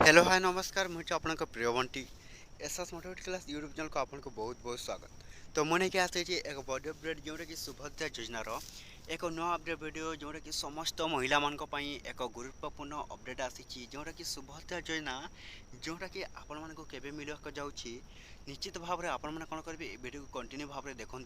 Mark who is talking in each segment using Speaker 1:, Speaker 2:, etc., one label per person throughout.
Speaker 1: Hello hi नमस्कार मुझे आपन प्रिय Bunty SS motivate class YouTube channel को आपन को बहुत बहुत स्वागत। तो मैंने क्या आसे एक बॉडी अपडेट जोटा कि सुभद्रा योजनार एक नुआ अपडेट वीडियो जोटा कि समस्त महिला मान एक गुरुत्वपूर्ण अपडेट आसी जोटा कि सुभद्रा योजना जोटा कि आपण मान केबे मिलक जाउछि निश्चित भाव में आपण मैंने कौन करेंगे वीडियो को कंटिन्यू भाव में देखूँ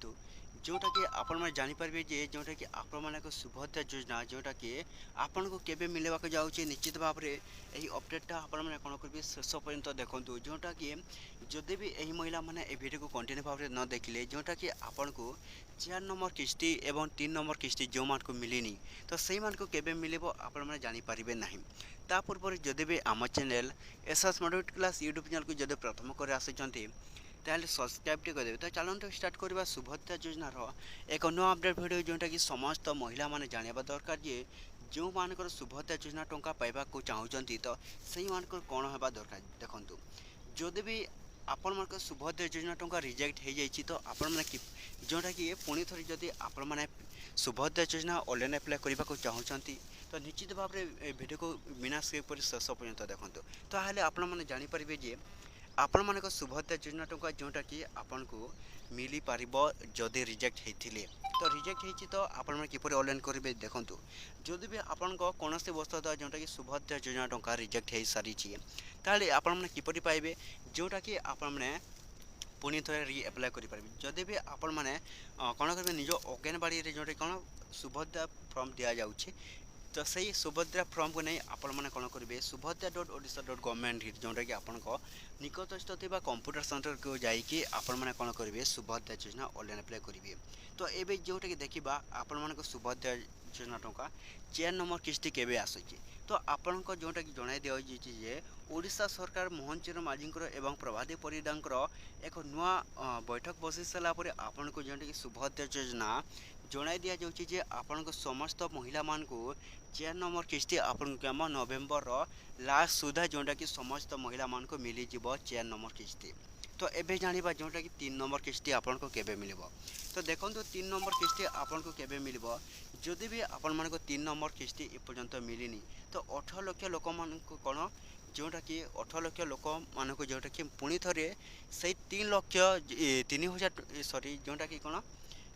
Speaker 1: जोटा कि आपण मैंने जानीपारे जे जोटा कि आपण मान सुभद्रा योजना जोटा कि आपन को केबे मिलवाक जाउछि निश्चित भाव में यही अपडेटा आपण मैंने कौन करेंगे शेष पर्यंत देखूँ जोटा कि जदि भी यही महिला मैंने वीडियो को कंटिन्यू भाव में न देखिले जोटा कि आपण को 4 नंबर किस्ती एवं 3 नंबर किस्ती जो मान को मिलनी तो से मान को केबे मिलिबो आपण मैंने जानी पारिबे नहीं। ता पूर्व जदि भी आम channel SS motivate class YouTube channel को जदि प्रथम कर आसिचंती ताहले सब्सक्राइब टे करदेबे। तो चलते स्टार्ट करवा सुभद्रा योजनार एक नुआ अपडेट वीडियो जोटा कि समस्त महिला माने जानिबा दरकार जे जो मानकर सुभद्रा योजना टंका पाइबा को चाहूचंती तो सही मानकर कोन हेबा दरकार देखंतु जदि भी आपण मान सुभद्रा योजना टंका रिजेक्ट हो जाइए तो आपण मैंने जोटा कि पुणी थोड़ी जदि आपण मैंने सुभद्रा योजना ऑनलाइन अप्लाई करने को चाहूँगी तो निश्चित भाव में वीडियो को बिना स्किप कर शेष पर्यंत देखूँ तो आपण मैंने जानीपारे जे आपण मान सुभद्रा योजना टंका जोटा कि आपन को मिली पार जदि रिजेक्ट होते तो रिजेक्ट होती तो आपण मैंने किपर ऑनलाइन करेंगे देखूँ जदि भी आपन कौन वस्तुतः जोटा कि सुभद्रा योजना टंका रिजेक्ट हो सारी ताले आपण मैंने किपर पाइबे जोटा कि आपण मैंने पुणी थे रि एप्लाय करेंगे जदि भी आपण मैंने कौन करेंगे निज अंगनवाड़ी जोटा कौन सुभद्रा फॉर्म दि जाऊँगी तो सही सुभद्रा फॉर्म को नहीं आपण मैंने कौन करेंगे subbhadra.odisha.government जोटा कि आपण निकटस्थ थी कंप्यूटर सेंटर को जाकि आपण मैंने कौन करेंगे सुभद्रा योजना ऑनलाइन अप्लाई करेंगे। तो ये जोटा कि देखा आपण मान सुभद्रा योजना टंका 4 नंबर किस्ती केबे आसुची तो आपण जोटा कि जणाई दिजे ओडिशा सरकार मोहन चरण माझी एवं प्रभादी परिडा एक नुआ बैठक बसी सारापर आपण को जोटा कि सुभद्रा योजना जणाई दि जाऊँगी आपण समस्त महिला मान को 4 नंबर किस्ती आपण नवेम्बर लास्ट सुधा जोटा कि समस्त महिला मान को मिली 4 नंबर किस्ती। तो एबे जानिबा जोटा कि 3 नंबर किस्ती आपन को केबे मिलिबो तो देखंतु 3 नंबर किस्ती आपन को केबे मिलिबो जदि भी आपन मान को 3 नंबर किस्ती ए पर्यंत मिलिनी तो 18 लाख लोक मान को कोन जोटा कि 18 लाख लोक मान को जोटा कि पुणी थरे से 3 लाख 3000 सॉरी जोटा कि कोन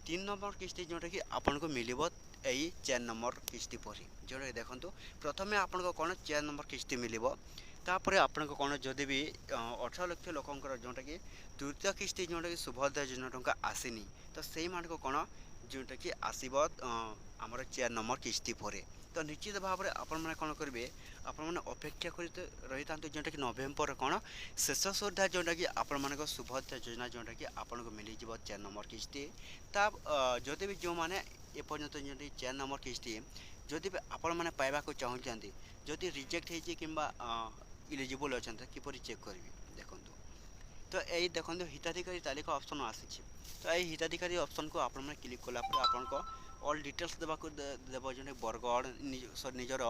Speaker 1: 3 नंबर किस्ती जोटा कि आपन को मिलिबो यही 4 नंबर किस्ती पर जोटा देखो प्रथम आपन को कौन 4 नंबर किस्ती मिलिबो तापर आपन को कौन जदि भी 18 लाख लोकंकर जोटा कि तृतीय किस्ती जोटा कि सुभद्रा योजना टंका आसीनी तो से मान को कौन जोटा कि आसब आमर 4 नंबर किस्ती पर तो निश्चित भाव में आपण मैंने कौन करेंगे आपण मैंने अपेक्षा कर रही था जोटा कि नवेम्बर कौन शेष सुधा जोटा कि आपण मान सुभद्रा योजना जोटा कि आपन को मिल 4 नंबर किस्ती ता जदि भी जो मैंने एपर्यंत जो 4 नंबर किस्ती जदि भी आपण मैंने पाइबा को चाहूँगी जदि रिजेक्ट होती कि इलिजिबल अच्छा किपर चेक करी देखो तो यही देखो हिताधिकारी तालिका ऑप्शन आसी तो यही हिताधिकारी ऑप्शन को आपण मैंने क्लिक कलापर आपन ऑल डिटेल्स देवाक देव जो बरगढ़ निजर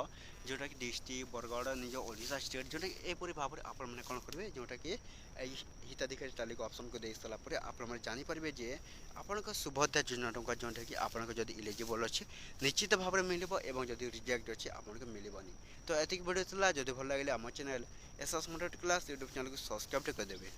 Speaker 1: जोटा कि डिस्ट्रिक्ट बरगढ़ निज ओडिशा स्टेट जोटा कि एपरी भाव में आपण मैंने कौन करेंगे जोटा कि हिताधिकारी तालिका ऑप्शन को दे सारापर आप जानीपारे जे आपण सुभद्रा योजना टंका जोटा कि आपको जब इलिजिबल अच्छे निश्चित भाव में मिल और जब रिजेक्ट अच्छे आपको मिलनी। तो एतिक वीडियो था जब भल लगे आम channel SS motivate class YouTube channel को सब्सक्राइब करदेवे।